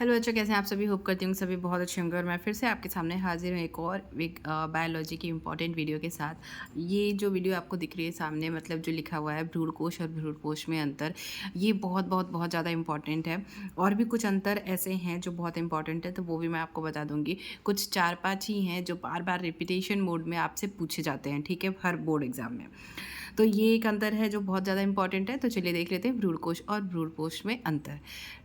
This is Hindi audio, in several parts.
हेलो बच्चों, कैसे हैं आप सभी। होप करती हूँ सभी बहुत अच्छे होंगे। और मैं फिर से आपके सामने हाजिर हूँ एक और बायोलॉजी की इंपॉर्टेंट वीडियो के साथ। ये जो वीडियो आपको दिख रही है सामने, मतलब जो लिखा हुआ है भ्रूणकोश और भ्रूणपोष में अंतर, ये बहुत बहुत बहुत ज़्यादा इंपॉर्टेंट है। और भी कुछ अंतर ऐसे हैं जो बहुत इंपॉर्टेंट है, तो वो भी मैं आपको बता दूँगी। कुछ 4-5 ही हैं जो बार बार रिपीटेशन मोड में आपसे पूछे जाते हैं, ठीक है, हर बोर्ड एग्जाम में। तो ये एक अंतर है जो बहुत ज़्यादा इंपॉर्टेंट है। तो चलिए देख लेते हैं भ्रूणकोश और भ्रूणपोष में अंतर,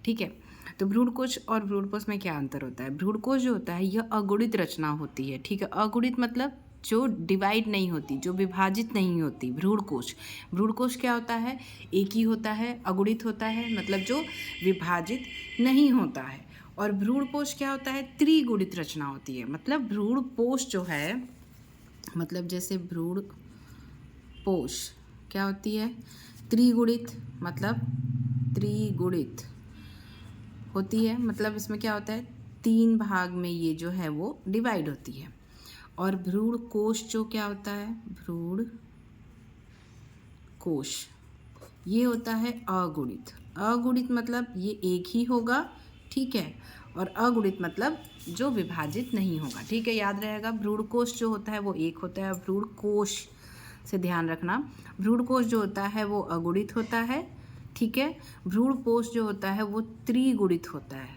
ठीक है। तो भ्रूणकोश और भ्रूणपोष में क्या अंतर होता है। भ्रूणकोश जो होता है यह अगुणित रचना होती है, ठीक है। अगुणित मतलब जो डिवाइड नहीं होती, जो विभाजित नहीं होती। भ्रूणकोश, भ्रूणकोश क्या होता है, एक ही होता है। अगुणित होता है मतलब जो विभाजित नहीं होता है। और भ्रूणपोष क्या होता है, त्रिगुणित रचना होती है। मतलब भ्रूणपोष जो है, मतलब जैसे भ्रूणपोष क्या होती है, त्रिगुणित, मतलब त्रिगुणित होती है। मतलब इसमें क्या होता है, 3 भाग में ये जो है वो डिवाइड होती है। और भ्रूणकोश जो क्या होता है, भ्रूणकोश ये होता है अगुणित। अगुणित मतलब ये एक ही होगा, ठीक है। और अगुणित मतलब जो विभाजित नहीं होगा, ठीक है, याद रहेगा। भ्रूणकोश जो होता है वो एक होता है, भ्रूणकोश से ध्यान रखना। भ्रूणकोश जो होता है वो अगुणित होता है, ठीक है। भ्रूणपोष जो होता है वो त्रिगुणित होता है,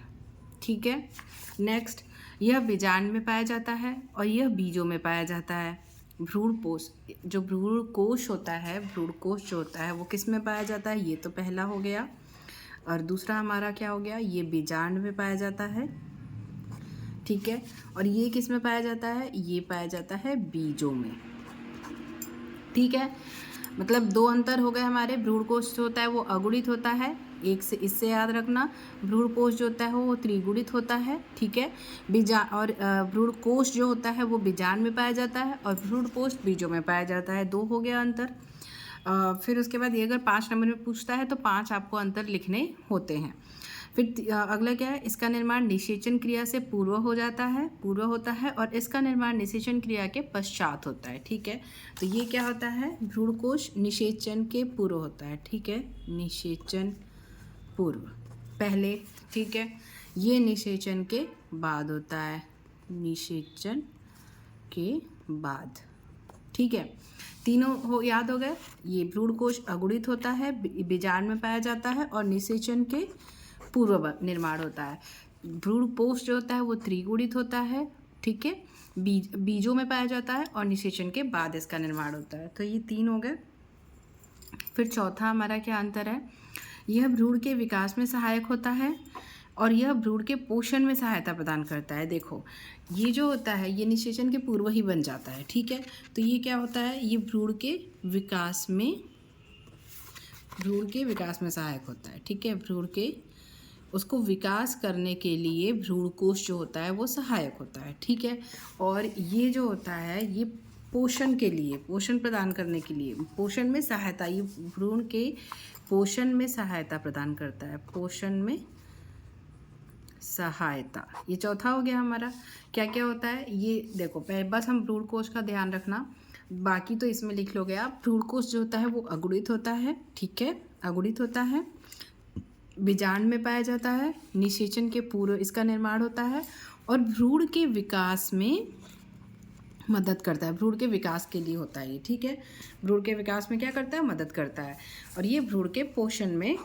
ठीक है। नेक्स्ट, यह बीजांड में पाया जाता है और यह बीजों में पाया जाता है। भ्रूणपोष जो भ्रूणकोश होता है, भ्रूणकोश जो होता है वो किस में पाया जाता है, ये तो पहला हो गया। और दूसरा हमारा क्या हो गया, ये बीजांड में पाया जाता है, ठीक है। और ये किस में पाया जाता है, ये पाया जाता है बीजों में, ठीक है। मतलब 2 अंतर हो गए हमारे। भ्रूणकोश जो होता है वो अगुणित होता है, एक से इससे याद रखना। भ्रूणपोष जो होता है वो त्रिगुणित होता है, ठीक है। भ्रूणकोश जो होता है वो बीजांड में पाया जाता है और भ्रूणपोष बीजों में पाया जाता है। 2 हो गया अंतर। फिर उसके बाद ये अगर 5 नंबर में पूछता है तो 5 आपको अंतर लिखने होते हैं। फिर अगला क्या है, इसका निर्माण निषेचन क्रिया से पूर्व हो जाता है, पूर्व होता है। और इसका निर्माण निषेचन क्रिया के पश्चात होता है, ठीक है। तो ये क्या होता है, भ्रूणकोश निषेचन के पूर्व होता है, ठीक है। निषेचन पूर्व पहले, ठीक है। ये निषेचन के बाद होता है, निषेचन के बाद, ठीक है। तीनों हो याद हो गए। ये भ्रूणकोश अगुणित होता है, बीजांड में पाया जाता है और निषेचन के पूर्व निर्माण होता है। भ्रूणपोष जो होता है वो त्रिगुणित होता है, ठीक है। बीजों में पाया जाता है और निषेचन के बाद इसका निर्माण होता है। तो ये 3 हो गए। फिर चौथा हमारा क्या अंतर है, यह भ्रूण के विकास में सहायक होता है और यह भ्रूण के पोषण में सहायता प्रदान करता है। देखो ये जो होता है ये निषेचन के पूर्व ही बन जाता है, ठीक है। तो ये क्या होता है, ये भ्रूण के विकास में सहायक होता है, ठीक है। भ्रूण के उसको विकास करने के लिए भ्रूणकोश जो होता है वो सहायक होता है, ठीक है। और ये जो होता है ये पोषण के लिए, पोषण प्रदान करने के लिए, पोषण में सहायता, ये भ्रूण के पोषण में सहायता प्रदान करता है, पोषण में सहायता। ये चौथा हो गया हमारा। क्या क्या होता है ये देखो, पहले बस हम भ्रूणकोश का ध्यान रखना, बाकी तो इसमें लिख लोगे आप। भ्रूणकोश जो होता है वो अगुणित होता है, ठीक है, अगुणित होता है, बीजांड में पाया जाता है, निषेचन के पूर्व इसका निर्माण होता है और भ्रूण के विकास में मदद करता है। भ्रूण के विकास के लिए होता है ये, ठीक है। भ्रूण के विकास में क्या करता है, मदद करता है। और ये भ्रूण के पोषण में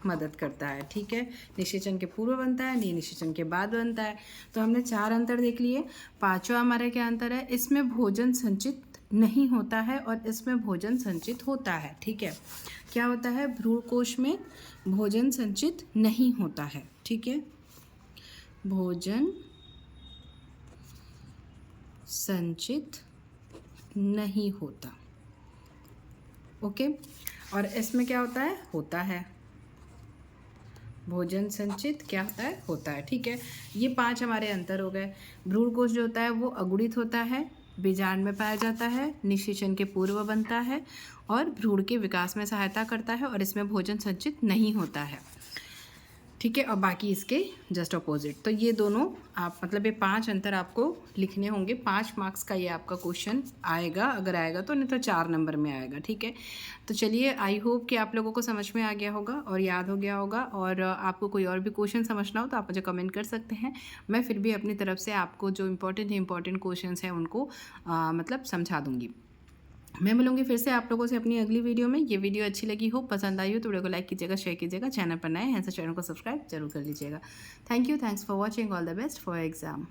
मदद करता है, ठीक है। निषेचन के पूर्व बनता है, ये निषेचन के बाद बनता है। तो हमने 4 अंतर देख लिए। 5वां हमारा क्या अंतर है, इसमें भोजन संचित नहीं होता है और इसमें भोजन संचित होता है, ठीक है। क्या होता है, भ्रूणकोश में भोजन संचित नहीं होता है, ठीक है, भोजन संचित नहीं होता, ओके। और इसमें क्या होता है भोजन संचित क्या होता है, ठीक है। ये 5 हमारे अंतर हो गए। भ्रूणकोश जो होता है वो अगुणित होता है, बीजांड में पाया जाता है, निषेचन के पूर्व बनता है और भ्रूण के विकास में सहायता करता है और इसमें भोजन संचित नहीं होता है। ठीक है, और बाकी इसके जस्ट अपोजिट। तो ये दोनों आप मतलब ये 5 अंतर आपको लिखने होंगे। 5 मार्क्स का ये आपका क्वेश्चन आएगा, अगर आएगा तो, नहीं तो 4 नंबर में आएगा। ठीक है, तो चलिए, आई होप कि आप लोगों को समझ में आ गया होगा और याद हो गया होगा। और आपको कोई और भी क्वेश्चन समझना हो तो आप मुझे कमेंट कर सकते हैं। मैं फिर भी अपनी तरफ से आपको जो इंपॉर्टेंट क्वेश्चन हैं उनको मतलब समझा दूँगी। मैं मिलूंगी फिर से आप लोगों से अपनी अगली वीडियो में। ये वीडियो अच्छी लगी हो, पसंद आई हो तो वीडियो को लाइक कीजिएगा, शेयर कीजिएगा। चैनल पर नए हैं तो चैनल को सब्सक्राइब जरूर कर लीजिएगा। Thank you, thanks for watching, all the best for exam.